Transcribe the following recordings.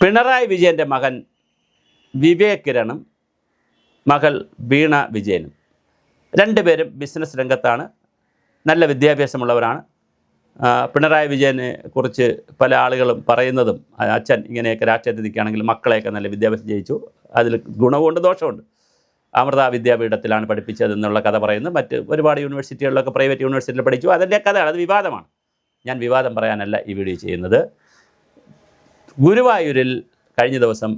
പിണറായി വിജയൻ്റെ മകൻ വിവേക് കിരണും മകൾ വീണ വിജയനും രണ്ടുപേരും ബിസിനസ് രംഗത്താണ്, നല്ല വിദ്യാഭ്യാസമുള്ളവരാണ്. പിണറായി വിജയനെ കുറിച്ച് പല ആളുകളും പറയുന്നതും അച്ഛൻ ഇങ്ങനെയൊക്കെ രാഷ്ട്രീയത്തിൽ നിൽക്കുകയാണെങ്കിൽ മക്കളെയൊക്കെ നല്ല വിദ്യാഭ്യാസം ജയിച്ചു, അതിൽ ഗുണവുമുണ്ട് ദോഷമുണ്ട്. അമൃത വിദ്യാപീഠത്തിലാണ് പഠിപ്പിച്ചതെന്നുള്ള കഥ പറയുന്നു. മറ്റ് ഒരുപാട് യൂണിവേഴ്സിറ്റികളിലൊക്കെ പ്രൈവറ്റ് യൂണിവേഴ്സിറ്റിയിൽ പഠിച്ചു, അതിൻ്റെ കഥയാണ്, അത് വിവാദമാണ്. ഞാൻ വിവാദം പറയാനല്ല ഈ വീഡിയോ ചെയ്യുന്നത്. ഗുരുവായൂരിൽ കഴിഞ്ഞ ദിവസം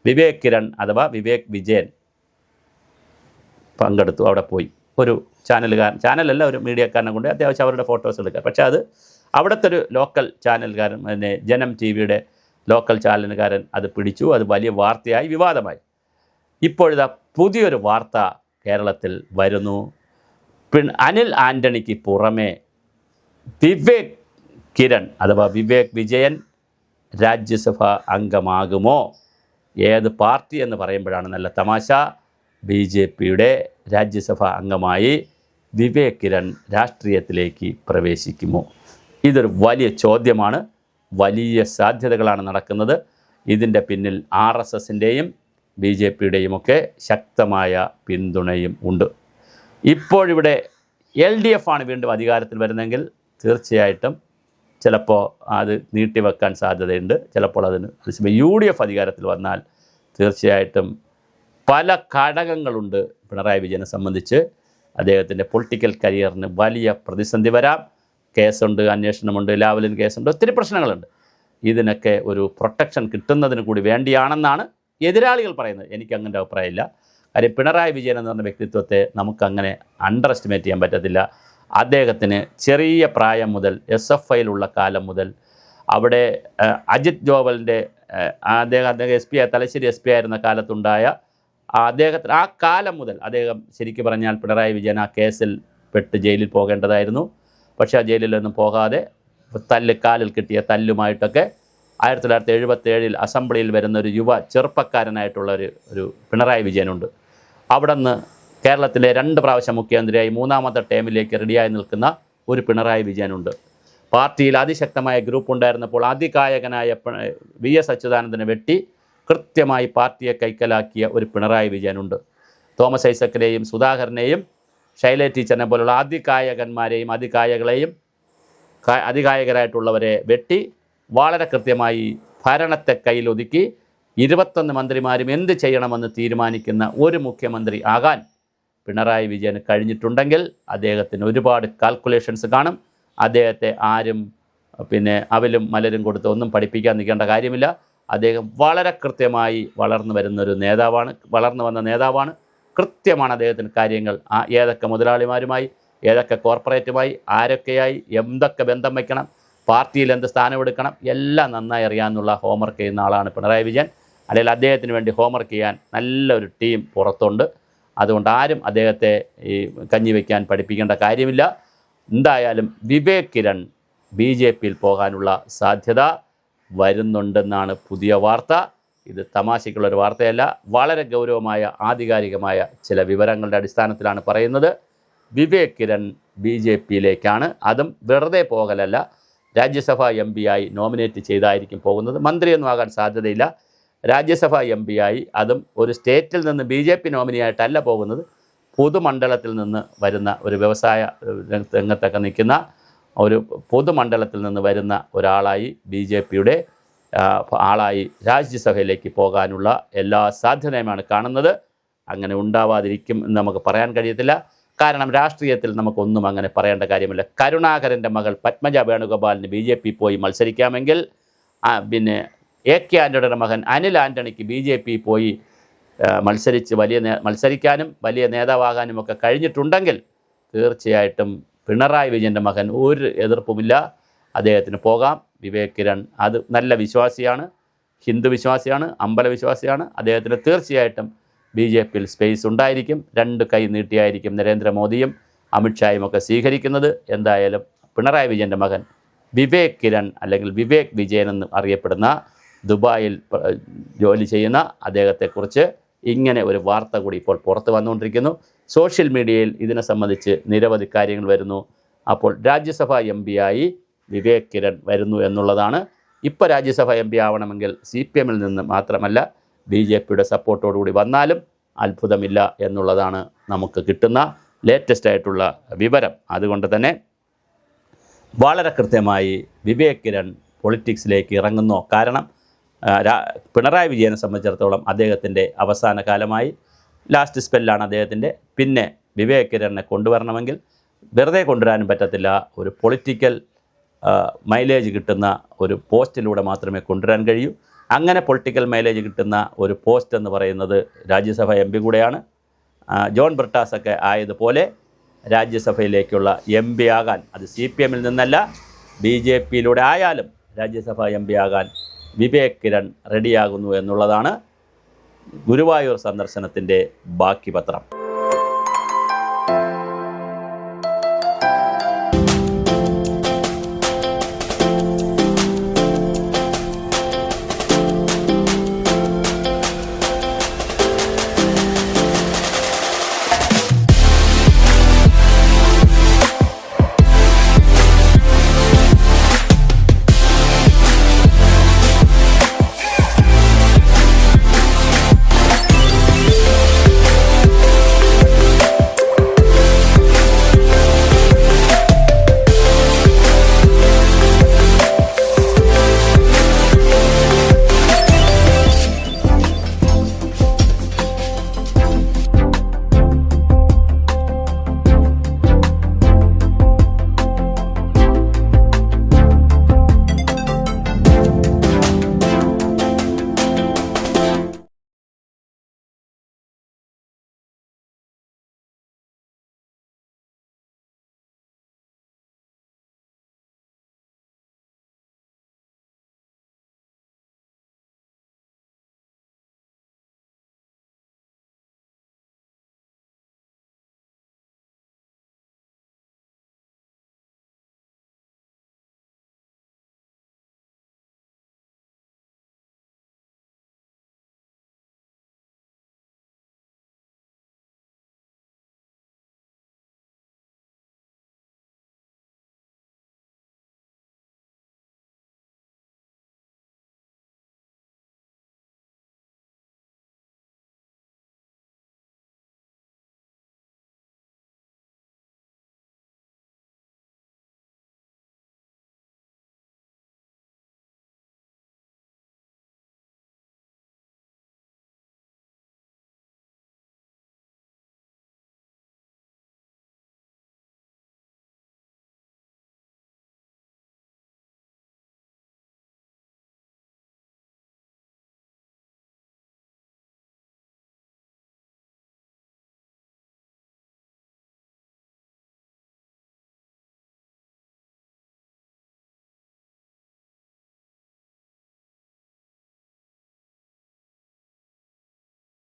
വിവേക് കിരൺ അഥവാ വിവേക് വിജയൻ പങ്കെടുത്തു. അവിടെ പോയി ഒരു ചാനലല്ല ഒരു മീഡിയക്കാരനെ കൊണ്ട് അത്യാവശ്യം അവരുടെ ഫോട്ടോസ് എടുക്കുക. പക്ഷേ അത് അവിടുത്തെ ഒരു ലോക്കൽ ചാനൽകാരൻ, പിന്നെ ജനം ടി വിയുടെ ലോക്കൽ ചാനലുകാരൻ അത് പിടിച്ചു. അത് വലിയ വാർത്തയായി, വിവാദമായി. ഇപ്പോഴിതാ പുതിയൊരു വാർത്ത കേരളത്തിൽ വരുന്നു. അനിൽ ആൻ്റണിക്ക് പുറമെ വിവേക് കിരൺ അഥവാ വിവേക് വിജയൻ രാജ്യസഭ അംഗമാകുമോ? ഏത് പാർട്ടി എന്ന് പറയുമ്പോഴാണ് നല്ല തമാശ. BJPയുടെ രാജ്യസഭാ അംഗമായി വിവേക് കിരൺ രാഷ്ട്രീയത്തിലേക്ക് പ്രവേശിക്കുമോ? ഇതൊരു വലിയ ചോദ്യമാണ്. വലിയ സാധ്യതകളാണ് നടക്കുന്നത്. ഇതിൻ്റെ പിന്നിൽ RSSൻ്റെയും BJPയുടെയും ഒക്കെ ശക്തമായ പിന്തുണയും ഉണ്ട്. ഇപ്പോഴിവിടെ LDF ആണ് വീണ്ടും അധികാരത്തിൽ വരുന്നതെങ്കിൽ തീർച്ചയായിട്ടും ചിലപ്പോൾ അത് നീട്ടിവെക്കാൻ സാധ്യതയുണ്ട്. ചിലപ്പോൾ അതിന് UDF അധികാരത്തിൽ വന്നാൽ തീർച്ചയായിട്ടും പല ഘടകങ്ങളുണ്ട് പിണറായി വിജയനെ സംബന്ധിച്ച്. അദ്ദേഹത്തിൻ്റെ പൊളിറ്റിക്കൽ കരിയറിന് വലിയ പ്രതിസന്ധി വരാം. കേസുണ്ട്, അന്വേഷണമുണ്ട്, ലാവലിൻ കേസുണ്ട്, ഒത്തിരി പ്രശ്നങ്ങളുണ്ട്. ഇതിനൊക്കെ ഒരു പ്രൊട്ടക്ഷൻ കിട്ടുന്നതിന് കൂടി വേണ്ടിയാണെന്നാണ് എതിരാളികൾ പറയുന്നത്. എനിക്ക് അങ്ങനെ അഭിപ്രായമില്ല. കാര്യം പിണറായി വിജയൻ എന്ന് പറഞ്ഞ വ്യക്തിത്വത്തെ നമുക്കങ്ങനെ അണ്ടർ എസ്റ്റിമേറ്റ് ചെയ്യാൻ പറ്റത്തില്ല. അദ്ദേഹത്തിന് ചെറിയ പ്രായം മുതൽ SFIയിലുള്ള കാലം മുതൽ അവിടെ അജിത് ജോവലിൻ്റെ അദ്ദേഹം SP തലശ്ശേരി SP ആയിരുന്ന കാലത്തുണ്ടായ അദ്ദേഹത്തിന് ആ കാലം മുതൽ അദ്ദേഹം ശരിക്കും പറഞ്ഞാൽ പിണറായി വിജയൻ ആ കേസിൽ പെട്ട് ജയിലിൽ പോകേണ്ടതായിരുന്നു. പക്ഷേ ആ ജയിലിലൊന്നും പോകാതെ കാലിൽ കിട്ടിയ തല്ലുമായിട്ടൊക്കെ 1977 അസംബ്ലിയിൽ വരുന്ന ഒരു ചെറുപ്പക്കാരനായിട്ടുള്ള ഒരു പിണറായി വിജയനുണ്ട്. അവിടെ നിന്ന് കേരളത്തിലെ 2 പ്രാവശ്യം മുഖ്യമന്ത്രിയായി 3ാമത്തെ ടേമിലേക്ക് റെഡിയായി നിൽക്കുന്ന ഒരു പിണറായി വിജയനുണ്ട്. പാർട്ടിയിൽ അതിശക്തമായ ഗ്രൂപ്പ് ഉണ്ടായിരുന്നപ്പോൾ അതികായകനായ VS അച്യുതാനന്ദനെ വെട്ടി കൃത്യമായി പാർട്ടിയെ കൈക്കലാക്കിയ ഒരു പിണറായി വിജയനുണ്ട്. തോമസ് ഐസക്കിനെയും സുധാകരനെയും ശൈല ടീച്ചറിനെ പോലുള്ള അതികായകന്മാരെയും അതികായകരായിട്ടുള്ളവരെ വെട്ടി വളരെ കൃത്യമായി ഭരണത്തെ കയ്യിലൊതുക്കി 21 മന്ത്രിമാരും എന്ത് ചെയ്യണമെന്ന് തീരുമാനിക്കുന്ന ഒരു മുഖ്യമന്ത്രി ആകാൻ പിണറായി വിജയന് കഴിഞ്ഞിട്ടുണ്ടെങ്കിൽ അദ്ദേഹത്തിന് ഒരുപാട് കാൽക്കുലേഷൻസ് കാണും. അദ്ദേഹത്തെ ആരും അവലും മലരും കൊടുത്ത് ഒന്നും പഠിപ്പിക്കാൻ നിൽക്കേണ്ട കാര്യമില്ല. അദ്ദേഹം വളരെ കൃത്യമായി വളർന്നു വന്ന നേതാവാണ്. കൃത്യമാണ് അദ്ദേഹത്തിന് കാര്യങ്ങൾ. ഏതൊക്കെ മുതലാളിമാരുമായി, ഏതൊക്കെ കോർപ്പറേറ്റുമായി, ആരൊക്കെയായി, എന്തൊക്കെ ബന്ധം വയ്ക്കണം, പാർട്ടിയിൽ എന്ത് സ്ഥാനമെടുക്കണം, എല്ലാം നന്നായി അറിയാമെന്നുള്ള ഹോംവർക്ക് ചെയ്യുന്ന ആളാണ് പിണറായി വിജയൻ. അല്ലെങ്കിൽ അദ്ദേഹത്തിന് വേണ്ടി ഹോംവർക്ക് ചെയ്യാൻ നല്ലൊരു ടീം പുറത്തുണ്ട്. അതുകൊണ്ട് ആരും അദ്ദേഹത്തെ ഈ കഞ്ഞി വയ്ക്കാൻ പഠിപ്പിക്കേണ്ട കാര്യമില്ല. എന്തായാലും വിവേക് കിരൺ BJPയിൽ പോകാനുള്ള സാധ്യത വരുന്നുണ്ടെന്നാണ് പുതിയ വാർത്ത. ഇത് തമാശയ്ക്കുള്ളൊരു വാർത്തയല്ല, വളരെ ഗൗരവമായ ആധികാരികമായ ചില വിവരങ്ങളുടെ അടിസ്ഥാനത്തിലാണ് പറയുന്നത്. വിവേക് കിരൺ BJPയിലേക്കാണ്. അതും വെറുതെ പോകലല്ല, രാജ്യസഭാ MP ആയി നോമിനേറ്റ് ചെയ്തായിരിക്കും പോകുന്നത്. മന്ത്രിയൊന്നും ആകാൻ സാധ്യതയില്ല. രാജ്യസഭാ MP ആയി, അതും ഒരു സ്റ്റേറ്റിൽ നിന്ന് BJP നോമിനിയായിട്ടല്ല പോകുന്നത്, പൊതുമണ്ഡലത്തിൽ നിന്ന് വരുന്ന ഒരു വ്യവസായ രംഗത്തൊക്കെ നിൽക്കുന്ന ഒരു പൊതുമണ്ഡലത്തിൽ നിന്ന് വരുന്ന ഒരാളായി BJPയുടെ ആളായി രാജ്യസഭയിലേക്ക് പോകാനുള്ള എല്ലാ സാധ്യതയുമാണ് കാണുന്നത്. അങ്ങനെ ഉണ്ടാവാതിരിക്കും എന്ന് നമുക്ക് പറയാൻ കഴിയത്തില്ല. കാരണം രാഷ്ട്രീയത്തിൽ നമുക്കൊന്നും അങ്ങനെ പറയേണ്ട കാര്യമില്ല. കരുണാകരൻ്റെ മകൾ പത്മജ വേണുഗോപാലിന് BJP പോയി മത്സരിക്കാമെങ്കിൽ AK ആൻ്റണിയുടെ മകൻ അനിൽ ആൻ്റണിക്ക് BJP പോയി മത്സരിക്കാനും വലിയ നേതാവാകാനും ഒക്കെ കഴിഞ്ഞിട്ടുണ്ടെങ്കിൽ തീർച്ചയായിട്ടും പിണറായി വിജയൻ്റെ മകൻ ഒരു എതിർപ്പുമില്ല, അദ്ദേഹത്തിന് പോകാം. വിവേക് കിരൺ അത് നല്ല വിശ്വാസിയാണ്, ഹിന്ദു വിശ്വാസിയാണ്, അമ്പലവിശ്വാസിയാണ്. അദ്ദേഹത്തിന് തീർച്ചയായിട്ടും BJPയിൽ സ്പേസ് ഉണ്ടായിരിക്കും. 2 കൈ നീട്ടിയായിരിക്കും നരേന്ദ്രമോദിയും അമിത്ഷായും ഒക്കെ സ്വീകരിക്കുന്നത്. എന്തായാലും പിണറായി വിജയൻ്റെ മകൻ വിവേക് കിരൺ അല്ലെങ്കിൽ വിവേക് വിജയൻ എന്ന് അറിയപ്പെടുന്ന ദുബായിൽ ജോലി ചെയ്യുന്ന അദ്ദേഹത്തെക്കുറിച്ച് ഇങ്ങനെ ഒരു വാർത്ത കൂടി ഇപ്പോൾ പുറത്ത് വന്നുകൊണ്ടിരിക്കുന്നു. സോഷ്യൽ മീഡിയയിൽ ഇതിനെ സംബന്ധിച്ച് നിരവധി കാര്യങ്ങൾ വരുന്നു. അപ്പോൾ രാജ്യസഭാ MP ആയി വിവേക് കിരൺ വരുന്നു എന്നുള്ളതാണ് ഇപ്പോൾ രാജ്യസഭ MP ആവണമെങ്കിൽ CPM നിന്ന് മാത്രമല്ല BJPയുടെ സപ്പോർട്ടോടുകൂടി വന്നാലും അത്ഭുതമില്ല എന്നുള്ളതാണ് നമുക്ക് കിട്ടുന്ന ലേറ്റസ്റ്റ് ആയിട്ടുള്ള വിവരം. അതുകൊണ്ട് തന്നെ വളരെ കൃത്യമായി വിവേക് കിരൺ പൊളിറ്റിക്സിലേക്ക് ഇറങ്ങുന്നു. കാരണം പിണറായി വിജയനെ സംബന്ധിച്ചിടത്തോളം അദ്ദേഹത്തിൻ്റെ അവസാന കാലമായി, ലാസ്റ്റ് സ്പെല്ലാണ് അദ്ദേഹത്തിൻ്റെ. പിന്നെ വിവേക് കിരണിനെ കൊണ്ടുവരണമെങ്കിൽ വെറുതെ കൊണ്ടുവരാനും പറ്റത്തില്ല. ഒരു പൊളിറ്റിക്കൽ മൈലേജ് കിട്ടുന്ന ഒരു പോസ്റ്റിലൂടെ മാത്രമേ കൊണ്ടുവരാൻ കഴിയൂ. അങ്ങനെ പൊളിറ്റിക്കൽ മൈലേജ് കിട്ടുന്ന ഒരു പോസ്റ്റ് എന്ന് പറയുന്നത് രാജ്യസഭ MP കൂടെയാണ്. ജോൺ ബ്രിട്ടാസൊക്കെ ആയതുപോലെ രാജ്യസഭയിലേക്കുള്ള MP ആകാൻ, അത് CPM നിന്നല്ല BJPയിലൂടെ ആയാലും രാജ്യസഭ MP ആകാൻ വിവേക് കിരൺ റെഡിയാകുന്നു എന്നുള്ളതാണ് ഗുരുവായൂർ സന്ദർശനത്തിൻ്റെ ബാക്കി പത്രം.